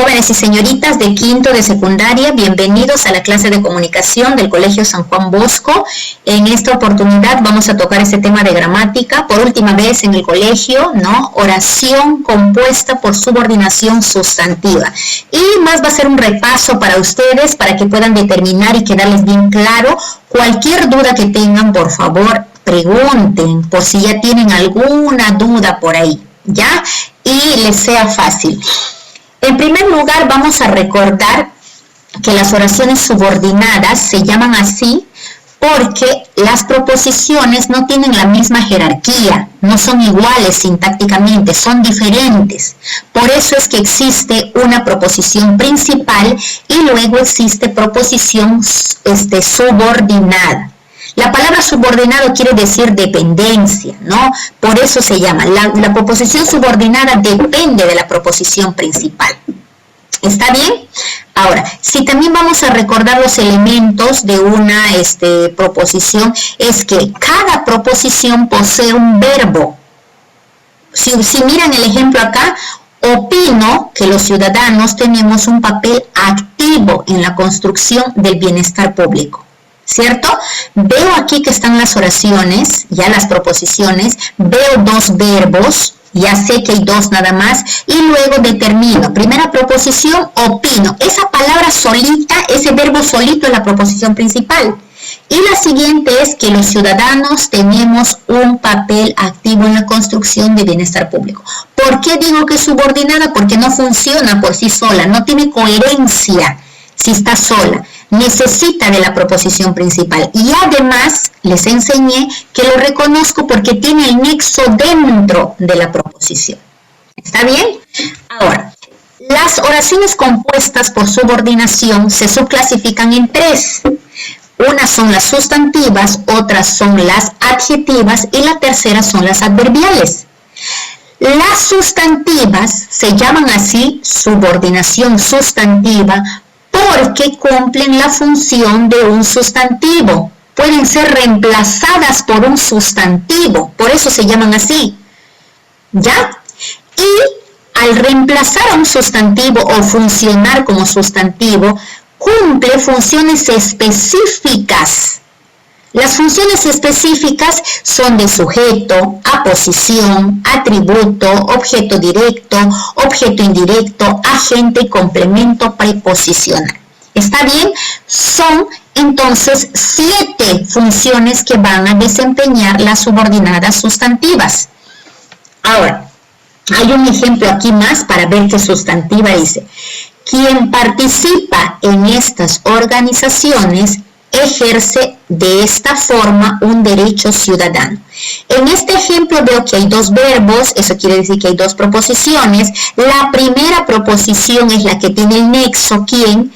Jóvenes y señoritas de quinto de secundaria, bienvenidos a la clase de comunicación del Colegio San Juan Bosco. En esta oportunidad vamos a tocar este tema de gramática, por última vez en el colegio, ¿no? Oración compuesta por subordinación sustantiva. Y más va a ser un repaso para ustedes, para que puedan determinar y quedarles bien claro. Cualquier duda que tengan, por favor, pregunten, por si ya tienen alguna duda por ahí, ¿ya? Y les sea fácil. En primer lugar, vamos a recordar que las oraciones subordinadas se llaman así porque las proposiciones no tienen la misma jerarquía, no son iguales sintácticamente, son diferentes. Por eso es que existe una proposición principal y luego existe proposición subordinada. La palabra subordinado quiere decir dependencia, ¿no? Por eso se llama. La proposición subordinada depende de la proposición principal. ¿Está bien? Ahora, si también vamos a recordar los elementos de una proposición, es que cada proposición posee un verbo. Si miran el ejemplo acá, opino que los ciudadanos tenemos un papel activo en la construcción del bienestar público. ¿Cierto? Veo aquí que están las oraciones, ya las proposiciones, veo dos verbos, ya sé que hay dos nada más, y luego determino. Primera proposición, opino. Esa palabra solita, ese verbo solito es la proposición principal. Y la siguiente es que los ciudadanos tenemos un papel activo en la construcción de bienestar público. ¿Por qué digo que es subordinada? Porque no funciona por sí sola, no tiene coherencia si está sola. Necesita de la proposición principal y además les enseñé que lo reconozco porque tiene el nexo dentro de la proposición. ¿Está bien? Ahora, las oraciones compuestas por subordinación se subclasifican en tres. Unas son las sustantivas, otras son las adjetivas y la tercera son las adverbiales. Las sustantivas se llaman así subordinación sustantiva porque cumplen la función de un sustantivo. Pueden ser reemplazadas por un sustantivo, por eso se llaman así. ¿Ya? Y al reemplazar a un sustantivo o funcionar como sustantivo, cumple funciones específicas. Las funciones específicas son de sujeto, aposición, atributo, objeto directo, objeto indirecto, agente y complemento preposicional. ¿Está bien? Son entonces 7 funciones que van a desempeñar las subordinadas sustantivas. Ahora, hay un ejemplo aquí más para ver que sustantiva dice: quien participa en estas organizaciones ejerce de esta forma un derecho ciudadano. En este ejemplo veo que hay dos verbos, eso quiere decir que hay dos proposiciones. La primera proposición es la que tiene el nexo, quien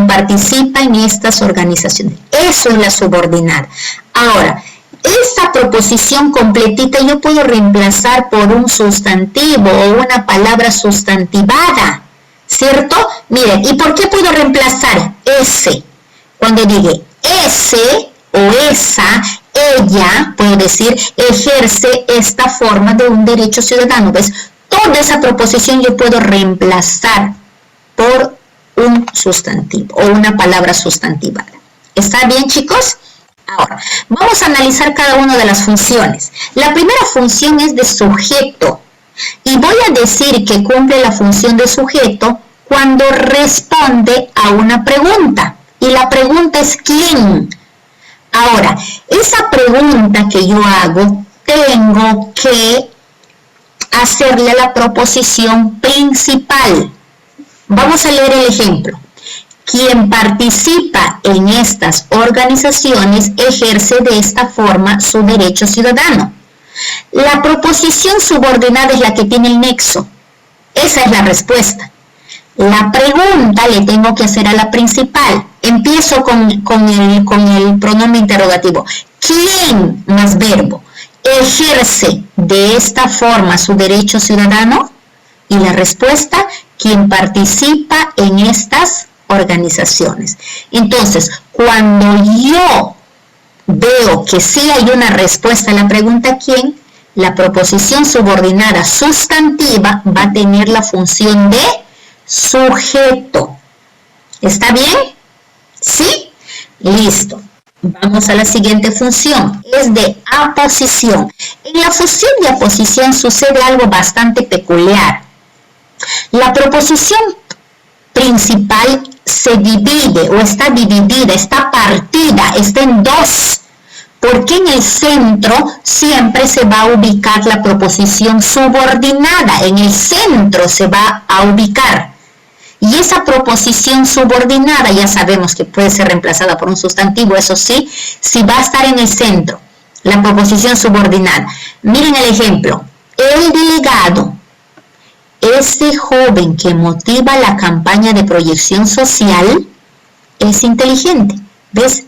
participa en estas organizaciones. Eso es la subordinada. Ahora, esta proposición completita yo puedo reemplazar por un sustantivo o una palabra sustantivada, ¿cierto? Miren, ¿y por qué puedo reemplazar ese? Cuando diga ese o esa, ella, puedo decir, ejerce esta forma de un derecho ciudadano. ¿Ves? Toda esa proposición yo puedo reemplazar por un sustantivo o una palabra sustantivada. ¿Está bien, chicos? Ahora, vamos a analizar cada una de las funciones. La primera función es de sujeto. Y voy a decir que cumple la función de sujeto cuando responde a una pregunta. Y la pregunta es ¿quién? Ahora, esa pregunta que yo hago, tengo que hacerle a la proposición principal. Vamos a leer el ejemplo. Quien participa en estas organizaciones ejerce de esta forma su derecho ciudadano. La proposición subordinada es la que tiene el nexo. Esa es la respuesta. La pregunta le tengo que hacer a la principal. Empiezo con el pronombre interrogativo. ¿Quién más verbo ejerce de esta forma su derecho ciudadano? Y la respuesta, quien participa en estas organizaciones. Entonces, cuando yo veo que sí hay una respuesta a la pregunta ¿quién?, la proposición subordinada sustantiva va a tener la función de sujeto. ¿Está bien? ¿Sí? Listo. Vamos a la siguiente función. Es de aposición. En la función de aposición sucede algo bastante peculiar. La proposición principal se divide o está dividida, está partida, está en dos. Porque en el centro siempre se va a ubicar la proposición subordinada. En el centro se va a ubicar. Y esa proposición subordinada ya sabemos que puede ser reemplazada por un sustantivo, eso sí, si va a estar en el centro, la proposición subordinada. Miren el ejemplo. El delegado, ese joven que motiva la campaña de proyección social, es inteligente. ¿Ves?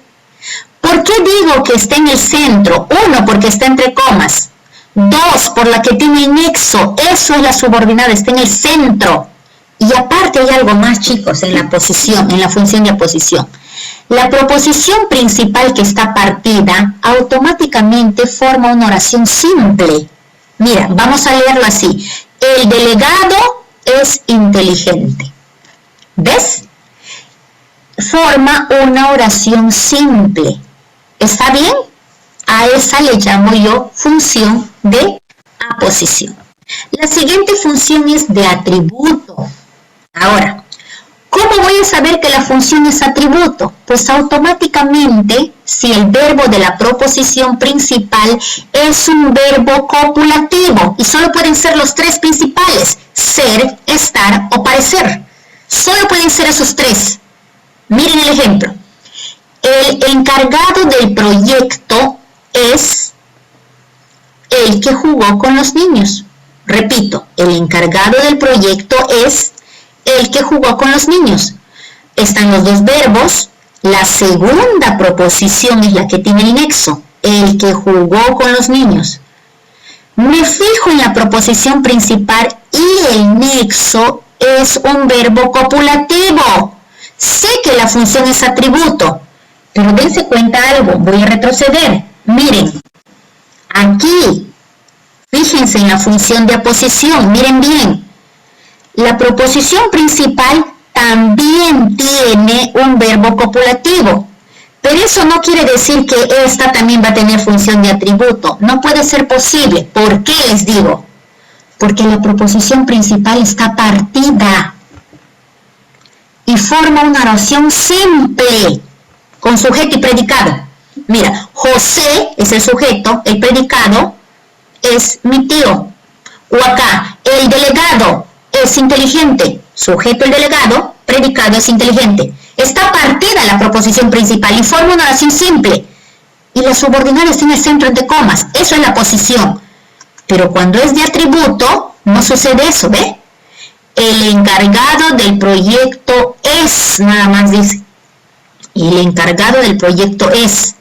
¿Por qué digo que está en el centro? Uno, porque está entre comas. Dos, por la que tiene el nexo. Eso es la subordinada, está en el centro. Y aparte hay algo más, chicos, en la posición, en la función de aposición. La proposición principal que está partida automáticamente forma una oración simple. Mira, vamos a leerlo así. El delegado es inteligente. ¿Ves? Forma una oración simple. ¿Está bien? A esa le llamo yo función de aposición. La siguiente función es de atributo. Ahora, ¿cómo voy a saber que la función es atributo? Pues automáticamente, si el verbo de la proposición principal es un verbo copulativo, y solo pueden ser los tres principales, ser, estar o parecer. Solo pueden ser esos tres. Miren el ejemplo. El encargado del proyecto es el que jugó con los niños. Repito, el encargado del proyecto es el que jugó con los niños. Están los dos verbos. La segunda proposición es la que tiene el nexo. El que jugó con los niños. Me fijo en la proposición principal y el nexo es un verbo copulativo. Sé que la función es atributo, pero dense cuenta algo. Voy a retroceder. Miren, aquí, fíjense en la función de aposición. Miren bien. La proposición principal también tiene un verbo copulativo, pero eso no quiere decir que esta también va a tener función de atributo. No puede ser posible. ¿Por qué les digo? Porque la proposición principal está partida y forma una oración simple con sujeto y predicado. Mira, José es el sujeto, el predicado es mi tío. O acá, el delegado es inteligente, sujeto el delegado, predicado es inteligente. Está partida la proposición principal y forma una oración simple. Y la subordinada está en el centro entre comas. Eso es la posición. Pero cuando es de atributo, no sucede eso, ¿ve? El encargado del proyecto es, nada más dice. Y el encargado del proyecto es.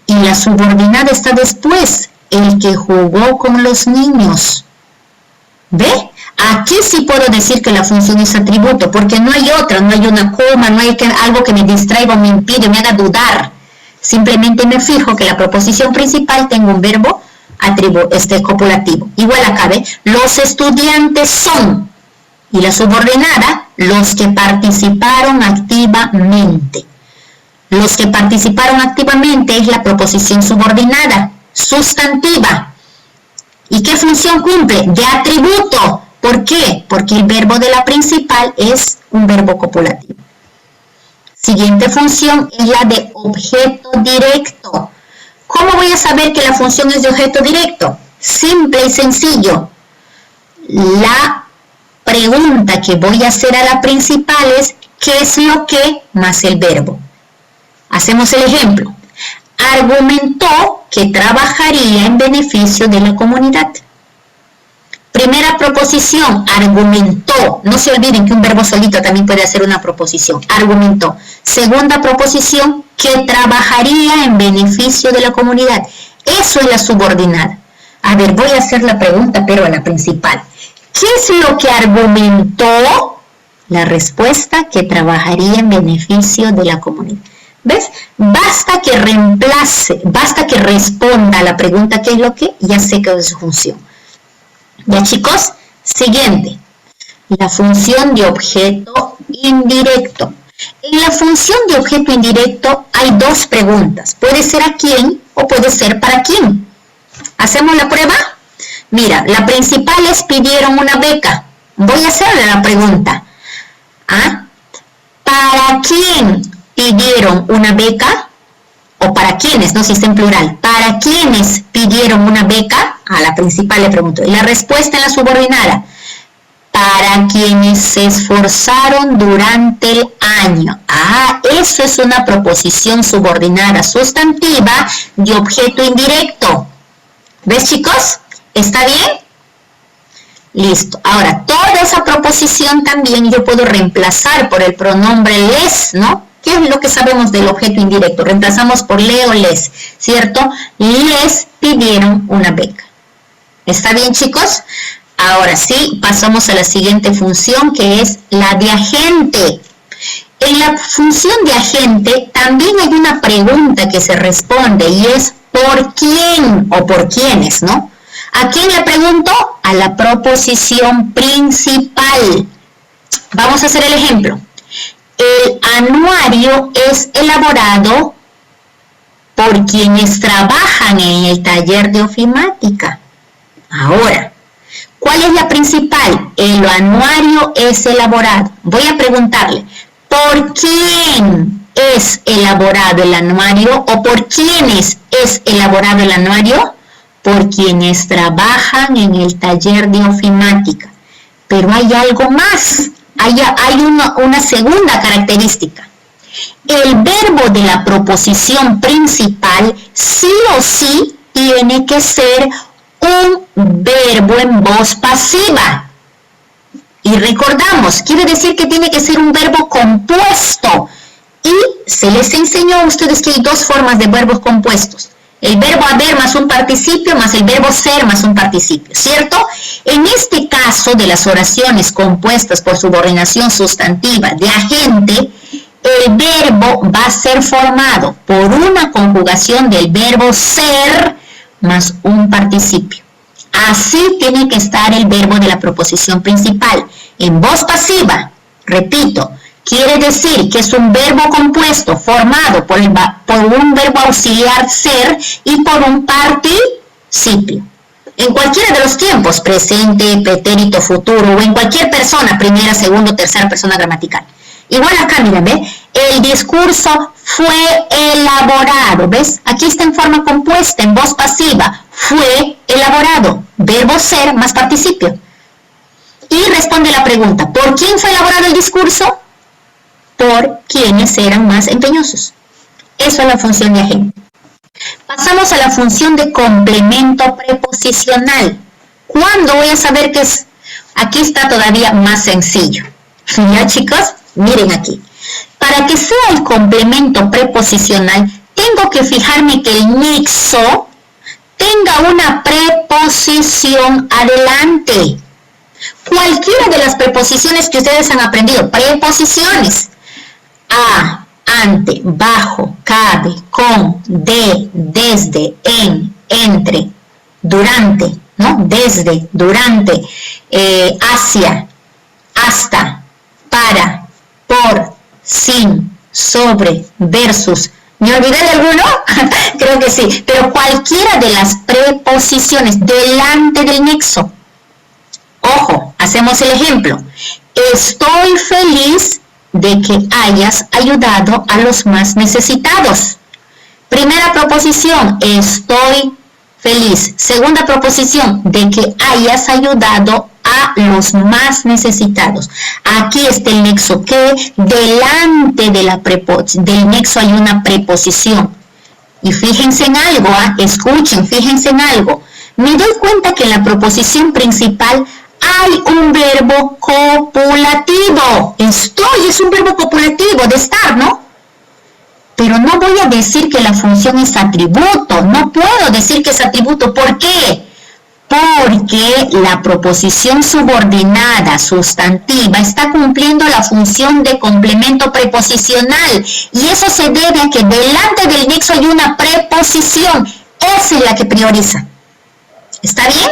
Y la subordinada está después. El que jugó con los niños. ¿Ve? Aquí sí puedo decir que la función es atributo, porque no hay otra, no hay una coma, no hay algo que me distraiga o me impide, me haga dudar. Simplemente me fijo que la proposición principal tenga un verbo copulativo. Igual acá, ¿ve? Los estudiantes son. Y la subordinada, los que participaron activamente. Los que participaron activamente es la proposición subordinada, sustantiva. ¿Y qué función cumple? De atributo. ¿Por qué? Porque el verbo de la principal es un verbo copulativo. Siguiente función es la de objeto directo. ¿Cómo voy a saber que la función es de objeto directo? Simple y sencillo. La pregunta que voy a hacer a la principal es ¿qué es lo que más el verbo? Hacemos el ejemplo. Argumentó que trabajaría en beneficio de la comunidad. Primera proposición, argumentó. No se olviden que un verbo solito también puede hacer una proposición. Argumentó. Segunda proposición, que trabajaría en beneficio de la comunidad. Eso es la subordinada. A ver, voy a hacer la pregunta, pero a la principal. ¿Qué es lo que argumentó? La respuesta, que trabajaría en beneficio de la comunidad. ¿Ves? Basta que reemplace, basta que responda a la pregunta ¿qué es lo que? Ya sé que es su función. Ya chicos, siguiente. La función de objeto indirecto. En la función de objeto indirecto hay dos preguntas. Puede ser a quién o puede ser para quién. ¿Hacemos la prueba? Mira, la principal es pidieron una beca. Voy a hacerle la pregunta. ¿Para quién pidieron una beca? O para quiénes, no si está en plural. ¿Para quiénes pidieron una beca? A la principal le pregunto. Y la respuesta en la subordinada. Para quienes se esforzaron durante el año. Eso es una proposición subordinada sustantiva de objeto indirecto. ¿Ves, chicos? ¿Está bien? Listo. Ahora, toda esa proposición también yo puedo reemplazar por el pronombre les, ¿no? ¿Qué es lo que sabemos del objeto indirecto? Reemplazamos por le o les, ¿cierto? Les pidieron una beca. ¿Está bien, chicos? Ahora sí, pasamos a la siguiente función, que es la de agente. En la función de agente también hay una pregunta que se responde y es ¿por quién o por quiénes, no? ¿A quién le pregunto? A la proposición principal. Vamos a hacer el ejemplo. El anuario es elaborado por quienes trabajan en el taller de ofimática. Ahora, ¿cuál es la principal? El anuario es elaborado. Voy a preguntarle, ¿por quién es elaborado el anuario o por quiénes es elaborado el anuario? Por quienes trabajan en el taller de ofimática. Pero hay algo más, hay una segunda característica. El verbo de la proposición principal sí o sí tiene que ser un verbo en voz pasiva. Y recordamos, quiere decir que tiene que ser un verbo compuesto. Y se les enseñó a ustedes que hay dos formas de verbos compuestos. El verbo haber más un participio más el verbo ser más un participio, ¿cierto? En este caso de las oraciones compuestas por subordinación sustantiva de agente, el verbo va a ser formado por una conjugación del verbo ser más un participio. Así tiene que estar el verbo de la proposición principal. En voz pasiva, repito, quiere decir que es un verbo compuesto formado por un verbo auxiliar ser y por un participio. En cualquiera de los tiempos, presente, pretérito, futuro, o en cualquier persona, primera, segunda, tercera persona gramatical. Igual acá, miren, ¿ves? El discurso fue elaborado, ¿ves? Aquí está en forma compuesta, en voz pasiva. Fue elaborado, verbo ser más participio. Y responde la pregunta, ¿por quién fue elaborado el discurso? Por quienes eran más empeñosos. Eso es la función de agente. Pasamos a la función de complemento preposicional. ¿Cuándo voy a saber qué es? Aquí está todavía más sencillo. ¿Ya, chicos? Miren aquí. Para que sea el complemento preposicional, tengo que fijarme que el nexo tenga una preposición adelante. Cualquiera de las preposiciones que ustedes han aprendido, preposiciones, a, ante, bajo, cabe, con, de, desde, en, entre, durante, ¿no? Desde, durante, hacia, hasta, para, por, sin, sobre, versus. ¿Me olvidé de alguno? Creo que sí. Pero cualquiera de las preposiciones delante del nexo. Ojo, hacemos el ejemplo. Estoy feliz de que hayas ayudado a los más necesitados. Primera proposición, estoy feliz. Segunda proposición, de que hayas ayudado a los más necesitados. Aquí está el nexo, que delante de del nexo hay una preposición. Y fíjense en algo, escuchen, fíjense en algo. Me doy cuenta que en la proposición principal hay un verbo copulativo. Estoy es un verbo copulativo, de estar, ¿no? Pero no voy a decir que la función es atributo. No puedo decir que es atributo. ¿Por qué? Porque la proposición subordinada sustantiva está cumpliendo la función de complemento preposicional. Y eso se debe a que delante del nexo hay una preposición. Esa es la que prioriza. ¿Está bien?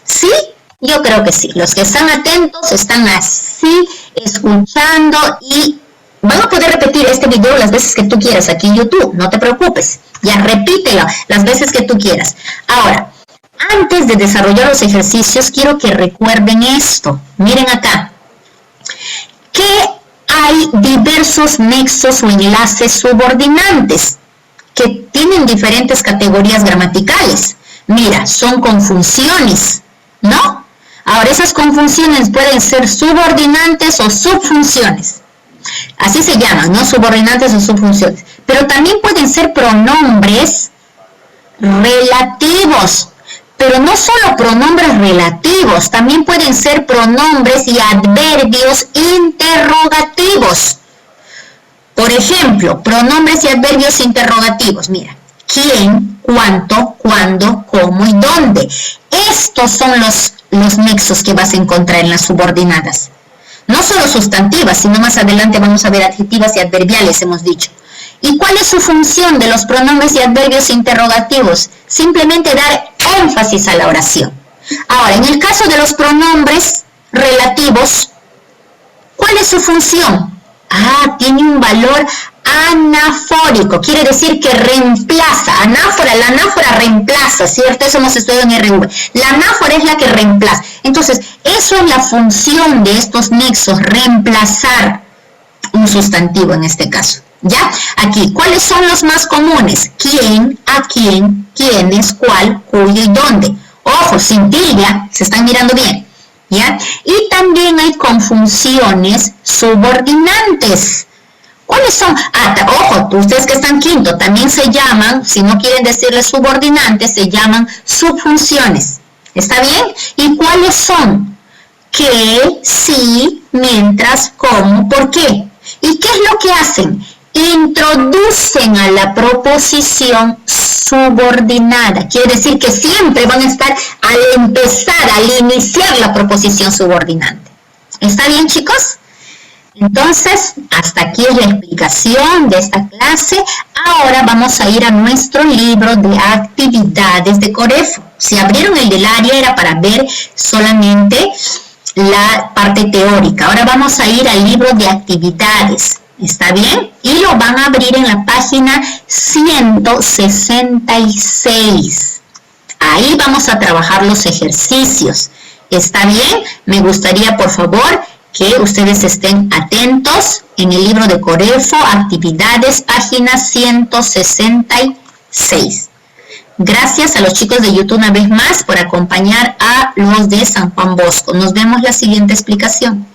¿Sí Yo creo que sí. Los que están atentos están así, escuchando y van a poder repetir este video las veces que tú quieras aquí en YouTube. No te preocupes. Ya repítelo las veces que tú quieras. Ahora, antes de desarrollar los ejercicios, quiero que recuerden esto. Miren acá. Que hay diversos nexos o enlaces subordinantes que tienen diferentes categorías gramaticales. Mira, son conjunciones, ¿no? Ahora, esas conjunciones pueden ser subordinantes o subfunciones. Así se llaman, ¿no? Subordinantes o subfunciones. Pero también pueden ser pronombres relativos. Pero no solo pronombres relativos, también pueden ser pronombres y adverbios interrogativos. Por ejemplo, pronombres y adverbios interrogativos. Mira, quién, cuánto, cuándo, cómo y dónde. Estos son los nexos que vas a encontrar en las subordinadas. No solo sustantivas, sino más adelante vamos a ver adjetivas y adverbiales, hemos dicho. ¿Y cuál es su función de los pronombres y adverbios interrogativos? Simplemente dar énfasis a la oración. Ahora, en el caso de los pronombres relativos, ¿cuál es su función? Tiene un valor anafórico, quiere decir que reemplaza. Anáfora, la anáfora reemplaza, ¿cierto? Eso hemos estudiado en RV. La anáfora es la que reemplaza. Entonces, eso es la función de estos nexos, reemplazar un sustantivo en este caso. ¿Ya? Aquí, ¿cuáles son los más comunes? ¿Quién, a quién, quiénes, cuál, cuyo y dónde? Ojo, sin tilde, se están mirando bien. ¿Ya? Y también hay conjunciones subordinantes. ¿Cuáles son? Ojo, ustedes que están quinto, también se llaman, si no quieren decirles subordinantes, se llaman subfunciones. ¿Está bien? ¿Y cuáles son? ¿Qué, sí, mientras, cómo, por qué? ¿Y qué es lo que hacen? Introducen a la proposición subordinada. Quiere decir que siempre van a estar al empezar, al iniciar la proposición subordinante. ¿Está bien, chicos? Entonces, hasta aquí es la explicación de esta clase. Ahora vamos a ir a nuestro libro de actividades de Corefo. Si abrieron el del área era para ver solamente la parte teórica. Ahora vamos a ir al libro de actividades. ¿Está bien? Y lo van a abrir en la página 166. Ahí vamos a trabajar los ejercicios. ¿Está bien? Me gustaría, por favor, que ustedes estén atentos en el libro de Corefo, actividades, página 166. Gracias a los chicos de YouTube una vez más por acompañar a los de San Juan Bosco. Nos vemos la siguiente explicación.